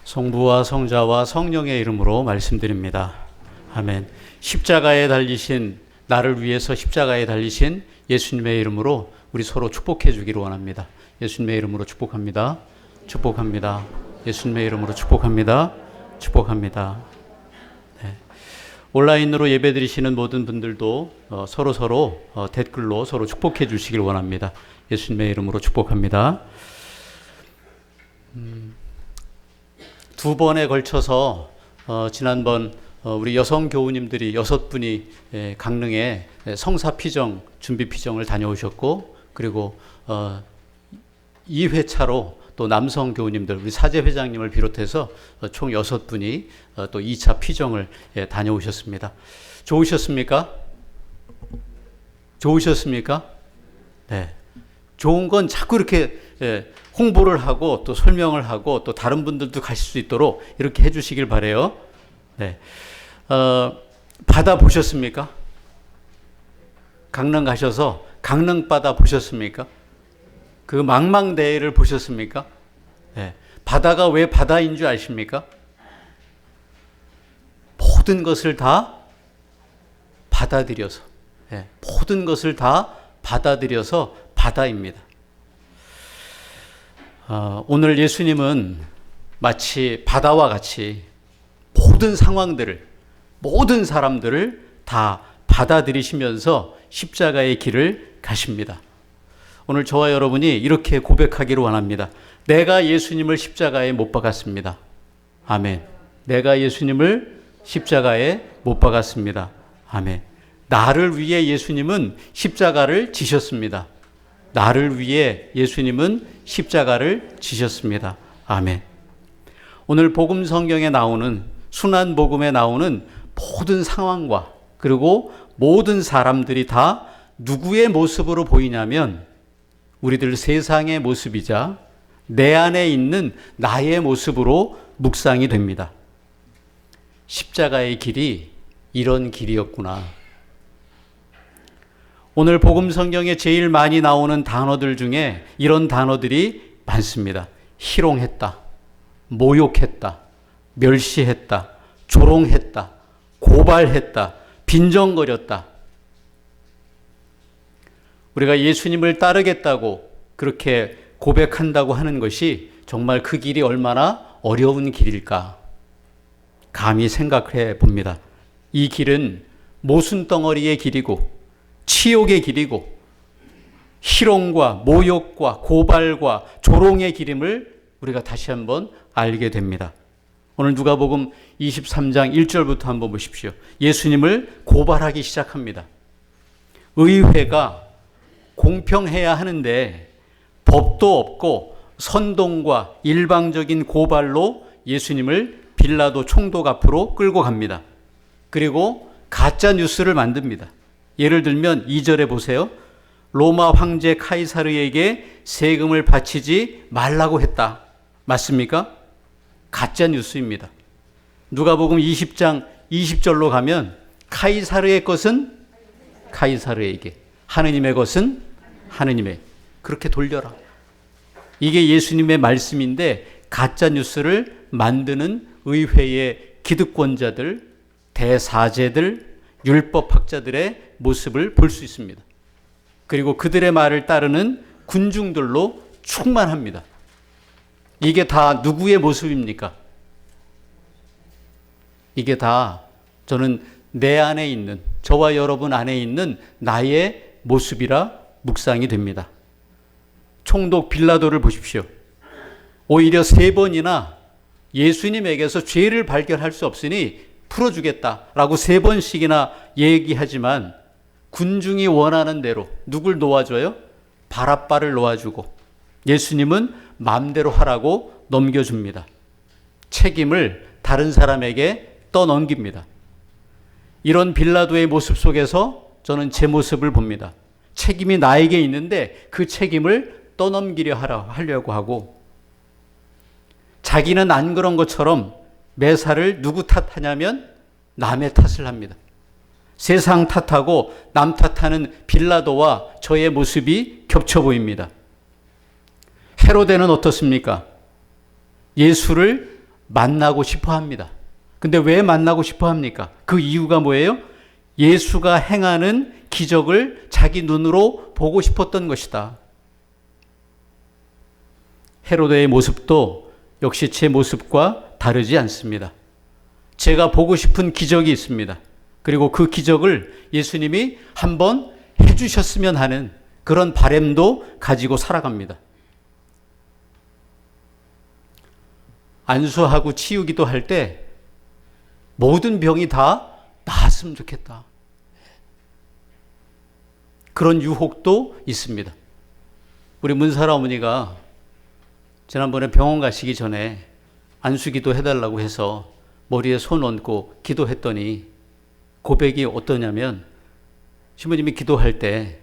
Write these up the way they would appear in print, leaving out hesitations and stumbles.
성부와 성자와 성령의 이름으로 말씀드립니다. 아멘. 십자가에 달리신, 나를 위해서 십자가에 달리신 예수님의 이름으로 우리 서로 축복해 주기를 원합니다. 예수님의 이름으로 축복합니다. 축복합니다. 예수님의 이름으로 축복합니다. 축복합니다. 네. 온라인으로 예배 드리시는 모든 분들도 서로 댓글로 서로 축복해 주시길 원합니다. 예수님의 이름으로 축복합니다. 두 번에 걸쳐서 지난번 우리 여성 교우님들이 6분이 강릉에 성사 피정, 준비 피정을 다녀오셨고, 그리고 2회차로 또 남성 교우님들, 우리 사제 회장님을 비롯해서 총 6분이 또 2차 피정을 다녀오셨습니다. 좋으셨습니까? 좋으셨습니까? 네. 좋은 건 자꾸 이렇게 홍보를 하고 또 설명을 하고 또 다른 분들도 가실 수 있도록 이렇게 해주시길 바라요. 네. 바다 보셨습니까? 강릉 가셔서 강릉 바다 보셨습니까? 그 망망대해를 보셨습니까? 네. 바다가 왜 바다인 줄 아십니까? 모든 것을 다 받아들여서, 네. 모든 것을 다 받아들여서 바다입니다. 오늘 예수님은 마치 바다와 같이 모든 상황들을, 모든 사람들을 다 받아들이시면서 십자가의 길을 가십니다. 오늘 저와 여러분이 이렇게 고백하기를 원합니다. 내가 예수님을 십자가에 못 박았습니다. 아멘. 내가 예수님을 십자가에 못 박았습니다. 아멘. 나를 위해 예수님은 십자가를 지셨습니다. 나를 위해 예수님은 십자가를 지셨습니다. 아멘. 오늘 복음 성경에 나오는, 순환 복음에 나오는 모든 상황과 그리고 모든 사람들이 다 누구의 모습으로 보이냐면 우리들 세상의 모습이자 내 안에 있는 나의 모습으로 묵상이 됩니다. 십자가의 길이 이런 길이었구나. 오늘 복음 성경에 제일 많이 나오는 단어들 중에 이런 단어들이 많습니다. 희롱했다, 모욕했다, 멸시했다, 조롱했다, 고발했다, 빈정거렸다. 우리가 예수님을 따르겠다고 그렇게 고백한다고 하는 것이 정말 그 길이 얼마나 어려운 길일까 감히 생각해 봅니다. 이 길은 모순덩어리의 길이고 치욕의 길이고 희롱과 모욕과 고발과 조롱의 길임을 우리가 다시 한번 알게 됩니다. 오늘 누가복음 23장 1절부터 한번 보십시오. 예수님을 고발하기 시작합니다. 의회가 공평해야 하는데 법도 없고 선동과 일방적인 고발로 예수님을 빌라도 총독 앞으로 끌고 갑니다. 그리고 가짜 뉴스를 만듭니다. 예를 들면 2절에 보세요. 로마 황제 카이사르에게 세금을 바치지 말라고 했다. 맞습니까? 가짜 뉴스입니다. 누가복음 20장 20절로 가면 카이사르의 것은 카이사르에게, 하느님의 것은 하느님의, 그렇게 돌려라. 이게 예수님의 말씀인데 가짜 뉴스를 만드는 의회의 기득권자들, 대사제들, 율법학자들의 모습을 볼 수 있습니다. 그리고 그들의 말을 따르는 군중들로 충만합니다. 이게 다 누구의 모습입니까? 이게 다 저는 내 안에 있는, 저와 여러분 안에 있는 나의 모습이라 묵상이 됩니다. 총독 빌라도를 보십시오. 오히려 3번이나 예수님에게서 죄를 발견할 수 없으니 풀어주겠다라고 3번씩이나 얘기하지만 군중이 원하는 대로 누굴 놓아줘요? 바라바를 놓아주고 예수님은 마음대로 하라고 넘겨줍니다. 책임을 다른 사람에게 떠넘깁니다. 이런 빌라도의 모습 속에서 저는 제 모습을 봅니다. 책임이 나에게 있는데 그 책임을 떠넘기려 하려고 하고, 자기는 안 그런 것처럼 매사를 누구 탓하냐면 남의 탓을 합니다. 세상 탓하고 남 탓하는 빌라도와 저의 모습이 겹쳐 보입니다. 헤로데는 어떻습니까? 예수를 만나고 싶어 합니다. 근데 왜 만나고 싶어 합니까? 그 이유가 뭐예요? 예수가 행하는 기적을 자기 눈으로 보고 싶었던 것이다. 헤로데의 모습도 역시 제 모습과 다르지 않습니다. 제가 보고 싶은 기적이 있습니다. 그리고 그 기적을 예수님이 한번 해주셨으면 하는 그런 바람도 가지고 살아갑니다. 안수하고 치유기도 할 때 모든 병이 다 나았으면 좋겠다. 그런 유혹도 있습니다. 우리 문사라 어머니가 지난번에 병원 가시기 전에 안수기도 해달라고 해서 머리에 손 얹고 기도했더니 고백이 어떠냐면 시부님이 기도할 때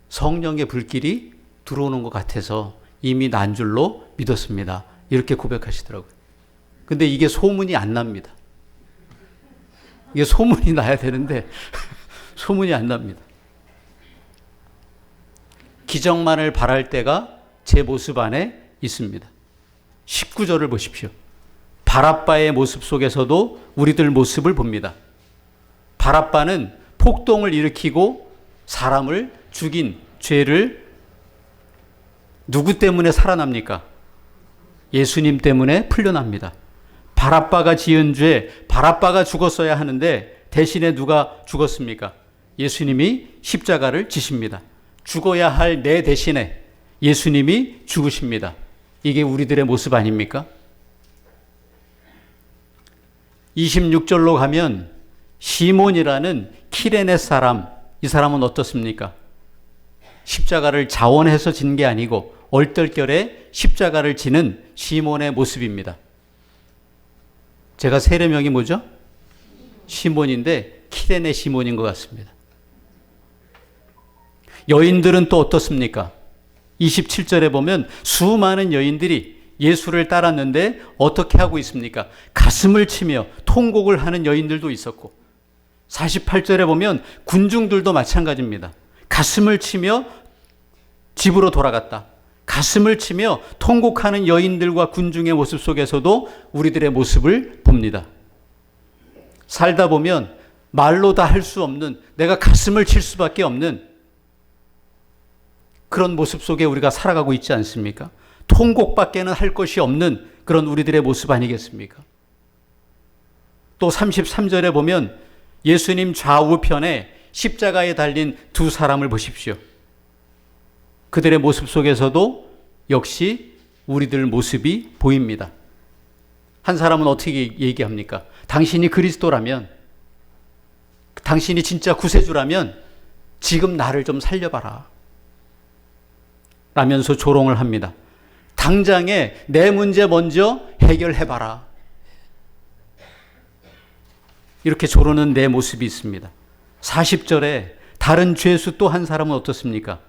성령의 불길이 들어오는 것 같아서 이미 난 줄로 믿었습니다. 이렇게 고백하시더라고요. 근데 이게 소문이 안 납니다. 이게 소문이 나야 되는데 소문이 안 납니다. 기적만을 바랄 때가 제 모습 안에 있습니다. 19절을 보십시오. 바랍바의 모습 속에서도 우리들 모습을 봅니다. 바랍바는 폭동을 일으키고 사람을 죽인 죄를 누구 때문에 살아납니까? 예수님 때문에 풀려납니다. 바랍바가 지은 죄, 바랍바가 죽었어야 하는데 대신에 누가 죽었습니까? 예수님이 십자가를 지십니다. 죽어야 할 내 대신에 예수님이 죽으십니다. 이게 우리들의 모습 아닙니까? 26절로 가면 시몬이라는 키레네 사람, 이 사람은 어떻습니까? 십자가를 자원해서 진 게 아니고 얼떨결에 십자가를 지는 시몬의 모습입니다. 제가 세례명이 뭐죠? 시몬인데 키레네 시몬인 것 같습니다. 여인들은 또 어떻습니까? 27절에 보면 수많은 여인들이 예수를 따랐는데 어떻게 하고 있습니까? 가슴을 치며 통곡을 하는 여인들도 있었고 48절에 보면 군중들도 마찬가지입니다. 가슴을 치며 집으로 돌아갔다. 가슴을 치며 통곡하는 여인들과 군중의 모습 속에서도 우리들의 모습을 봅니다. 살다 보면 말로 다 할 수 없는, 내가 가슴을 칠 수밖에 없는 그런 모습 속에 우리가 살아가고 있지 않습니까? 통곡밖에는 할 것이 없는 그런 우리들의 모습 아니겠습니까? 또 33절에 보면 예수님 좌우편에 십자가에 달린 두 사람을 보십시오. 그들의 모습 속에서도 역시 우리들 모습이 보입니다. 한 사람은 어떻게 얘기합니까? 당신이 그리스도라면, 당신이 진짜 구세주라면 지금 나를 좀 살려봐라 라면서 조롱을 합니다. 당장에 내 문제 먼저 해결해봐라. 이렇게 조르는 내 모습이 있습니다. 40절에 다른 죄수 또 한 사람은 어떻습니까?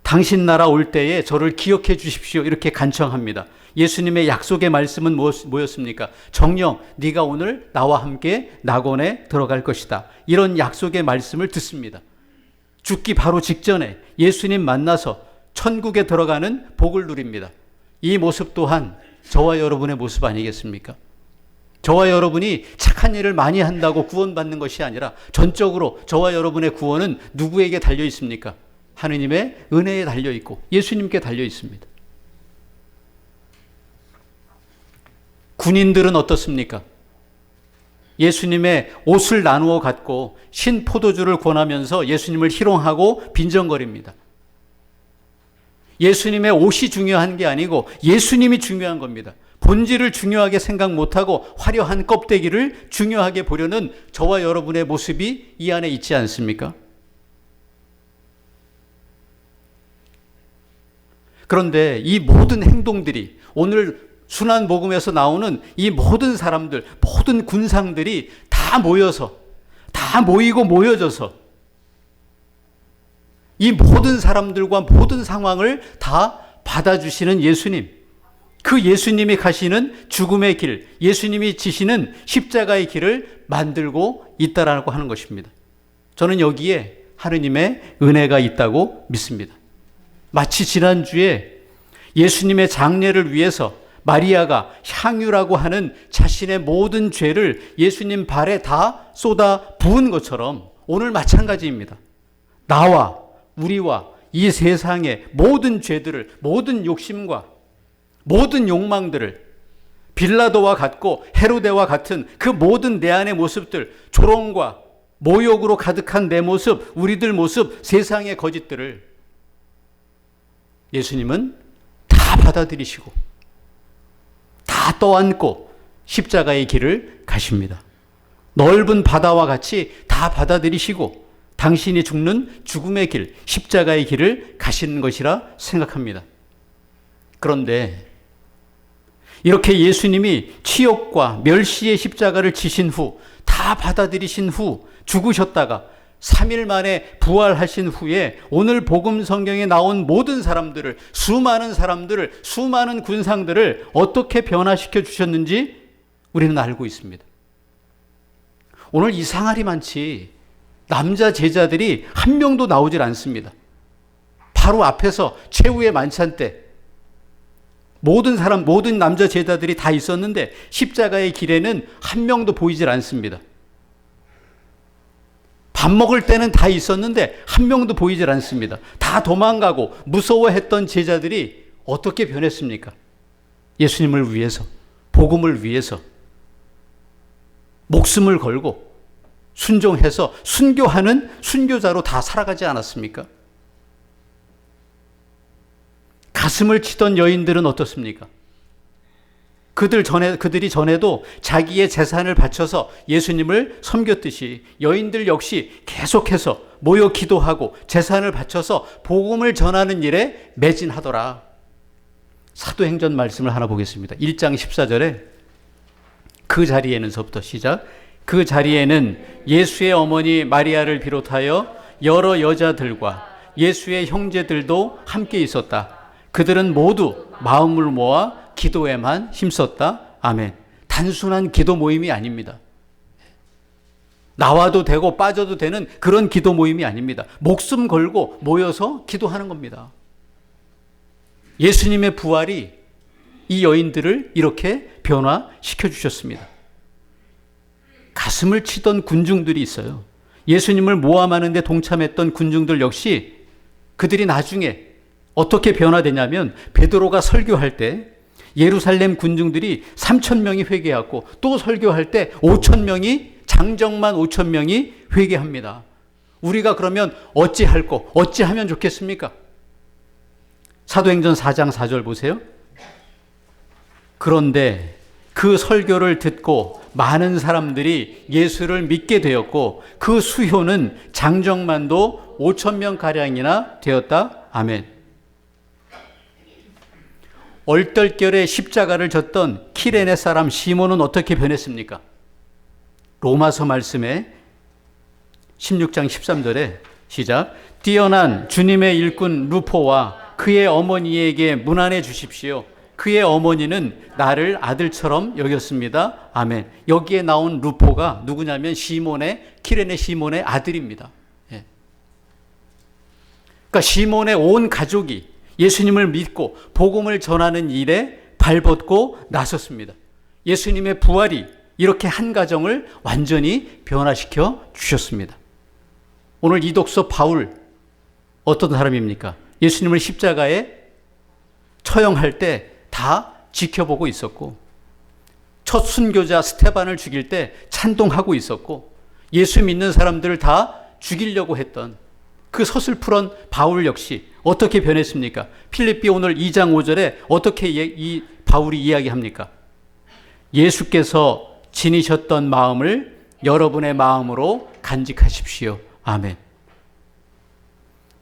당신 나라 올 때에 저를 기억해 주십시오. 이렇게 간청합니다. 예수님의 약속의 말씀은 뭐였습니까? 정녕 네가 오늘 나와 함께 낙원에 들어갈 것이다. 이런 약속의 말씀을 듣습니다. 죽기 바로 직전에 예수님 만나서 천국에 들어가는 복을 누립니다. 이 모습 또한 저와 여러분의 모습 아니겠습니까? 저와 여러분이 착한 일을 많이 한다고 구원받는 것이 아니라 전적으로 저와 여러분의 구원은 누구에게 달려 있습니까? 하느님의 은혜에 달려 있고 예수님께 달려 있습니다. 군인들은 어떻습니까? 예수님의 옷을 나누어 갖고 신 포도주를 권하면서 예수님을 희롱하고 빈정거립니다. 예수님의 옷이 중요한 게 아니고 예수님이 중요한 겁니다. 본질을 중요하게 생각 못하고 화려한 껍데기를 중요하게 보려는 저와 여러분의 모습이 이 안에 있지 않습니까? 그런데 이 모든 행동들이 오늘 순환복음에서 나오는 이 모든 사람들, 모든 군상들이 다 모여서, 다 모이고 모여져서 이 모든 사람들과 모든 상황을 다 받아주시는 예수님, 그 예수님이 가시는 죽음의 길, 예수님이 지시는 십자가의 길을 만들고 있다라고 하는 것입니다. 저는 여기에 하느님의 은혜가 있다고 믿습니다. 마치 지난주에 예수님의 장례를 위해서 마리아가 향유라고 하는 자신의 모든 죄를 예수님 발에 다 쏟아 부은 것처럼 오늘 마찬가지입니다. 나와 우리와 이 세상의 모든 죄들을, 모든 욕심과 모든 욕망들을, 빌라도와 같고 헤로데와 같은 그 모든 내 안의 모습들, 조롱과 모욕으로 가득한 내 모습, 우리들 모습, 세상의 거짓들을 예수님은 다 받아들이시고 다 떠안고 십자가의 길을 가십니다. 넓은 바다와 같이 다 받아들이시고 당신이 죽는 죽음의 길, 십자가의 길을 가시는 것이라 생각합니다. 그런데 이렇게 예수님이 치욕과 멸시의 십자가를 지신 후, 다 받아들이신 후 죽으셨다가 3일 만에 부활하신 후에 오늘 복음 성경에 나온 모든 사람들을, 수많은 사람들을, 수많은 군상들을 어떻게 변화시켜 주셨는지 우리는 알고 있습니다. 오늘 이상할이 많지 남자 제자들이 한 명도 나오질 않습니다. 바로 앞에서 최후의 만찬 때 모든 남자 제자들이 다 있었는데 십자가의 길에는 한 명도 보이질 않습니다. 밥 먹을 때는 다 있었는데 한 명도 보이질 않습니다. 다 도망가고 무서워했던 제자들이 어떻게 변했습니까? 예수님을 위해서, 복음을 위해서 목숨을 걸고 순종해서 순교하는 순교자로 다 살아가지 않았습니까? 가슴을 치던 여인들은 어떻습니까? 그들이 전에도 자기의 재산을 바쳐서 예수님을 섬겼듯이 여인들 역시 계속해서 모여 기도하고 재산을 바쳐서 복음을 전하는 일에 매진하더라. 사도행전 말씀을 하나 보겠습니다. 1장 14절에 그 자리에는서부터 시작. 그 자리에는 예수의 어머니 마리아를 비롯하여 여러 여자들과 예수의 형제들도 함께 있었다. 그들은 모두 마음을 모아 기도에만 힘썼다. 아멘. 단순한 기도 모임이 아닙니다. 나와도 되고 빠져도 되는 그런 기도 모임이 아닙니다. 목숨 걸고 모여서 기도하는 겁니다. 예수님의 부활이 이 여인들을 이렇게 변화시켜 주셨습니다. 가슴을 치던 군중들이 있어요. 예수님을 모함하는 데 동참했던 군중들 역시 그들이 나중에 어떻게 변화되냐면 베드로가 설교할 때 예루살렘 군중들이 3,000명이 회개하고 또 설교할 때 5,000명이, 장정만 5,000명이 회개합니다. 우리가 그러면 어찌하면 좋겠습니까? 사도행전 4장 4절 보세요. 그런데 그 설교를 듣고 많은 사람들이 예수를 믿게 되었고 그 수효는 장정만도 5,000명가량이나 되었다. 아멘. 얼떨결에 십자가를 졌던 키레네 사람 시몬은 어떻게 변했습니까? 로마서 말씀에 16장 13절에 시작. 뛰어난 주님의 일꾼 루포와 그의 어머니에게 문안해 주십시오. 그의 어머니는 나를 아들처럼 여겼습니다. 아멘. 여기에 나온 루포가 누구냐면 키레네 시몬의 아들입니다. 예. 그러니까 시몬의 온 가족이 예수님을 믿고 복음을 전하는 일에 발벗고 나섰습니다. 예수님의 부활이 이렇게 한 가정을 완전히 변화시켜 주셨습니다. 오늘 이 독서 바울 어떤 사람입니까? 예수님을 십자가에 처형할 때 다 지켜보고 있었고 첫 순교자 스테반을 죽일 때 찬동하고 있었고 예수 믿는 사람들을 다 죽이려고 했던 그 서슬프런 바울 역시 어떻게 변했습니까? 필립비 오늘 2장 5절에 어떻게 이 바울이 이야기합니까? 예수께서 지니셨던 마음을 여러분의 마음으로 간직하십시오. 아멘.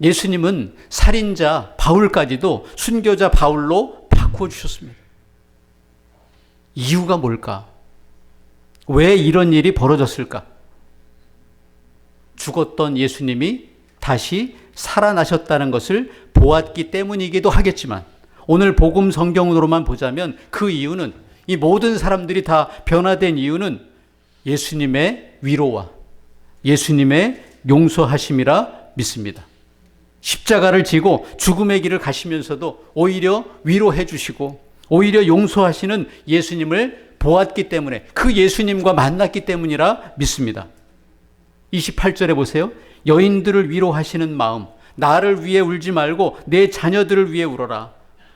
예수님은 살인자 바울까지도 순교자 바울로 바꾸어 주셨습니다. 이유가 뭘까? 왜 이런 일이 벌어졌을까? 죽었던 예수님이 다시 살아나셨다는 것을 보았기 때문이기도 하겠지만 오늘 복음 성경으로만 보자면 그 이유는, 이 모든 사람들이 다 변화된 이유는 예수님의 위로와 예수님의 용서하심이라 믿습니다. 십자가를 지고 죽음의 길을 가시면서도 오히려 위로해 주시고 오히려 용서하시는 예수님을 보았기 때문에, 그 예수님과 만났기 때문이라 믿습니다. 28절에 보세요. 여인들을 위로하시는 마음, 나를 위해 울지 말고 내 자녀들을 위해 울어라.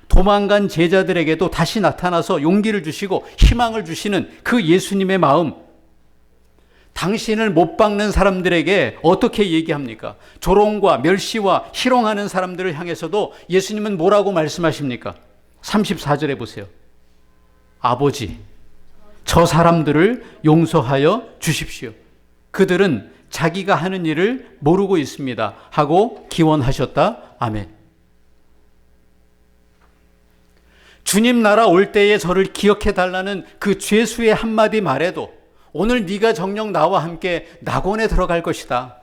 도망간 제자들에게도 다시 나타나서 용기를 주시고 희망을 주시는 그 예수님의 마음, 당신을 못 박는 사람들에게 어떻게 얘기합니까? 조롱과 멸시와 희롱하는 사람들을 향해서도 예수님은 뭐라고 말씀하십니까? 34절에 보세요. 아버지, 저 사람들을 용서하여 주십시오. 그들은 자기가 하는 일을 모르고 있습니다. 하고 기원하셨다. 아멘. 주님 나라 올 때에 저를 기억해 달라는 그 죄수의 한마디 말에도 오늘 네가 정녕 나와 함께 낙원에 들어갈 것이다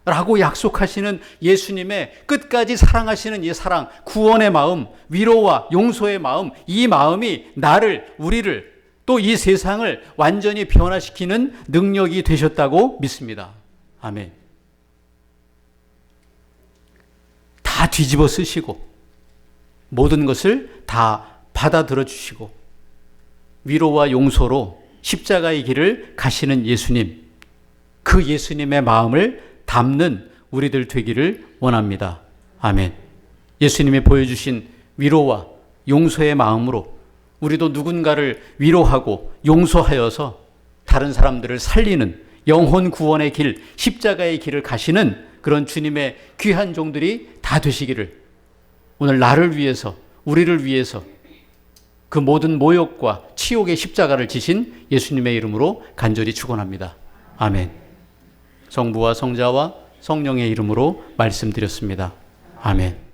라고 약속하시는 예수님의 끝까지 사랑하시는 이 사랑, 구원의 마음, 위로와 용서의 마음, 이 마음이 나를, 우리를, 또 이 세상을 완전히 변화시키는 능력이 되셨다고 믿습니다. 아멘. 다 뒤집어 쓰시고 모든 것을 다 받아들여 주시고 위로와 용서로 십자가의 길을 가시는 예수님, 그 예수님의 마음을 담는 우리들 되기를 원합니다. 아멘. 예수님이 보여주신 위로와 용서의 마음으로 우리도 누군가를 위로하고 용서하여서 다른 사람들을 살리는 영혼 구원의 길, 십자가의 길을 가시는 그런 주님의 귀한 종들이 다 되시기를 오늘 나를 위해서, 우리를 위해서 그 모든 모욕과 치욕의 십자가를 지신 예수님의 이름으로 간절히 축원합니다. 아멘. 성부와 성자와 성령의 이름으로 말씀드렸습니다. 아멘.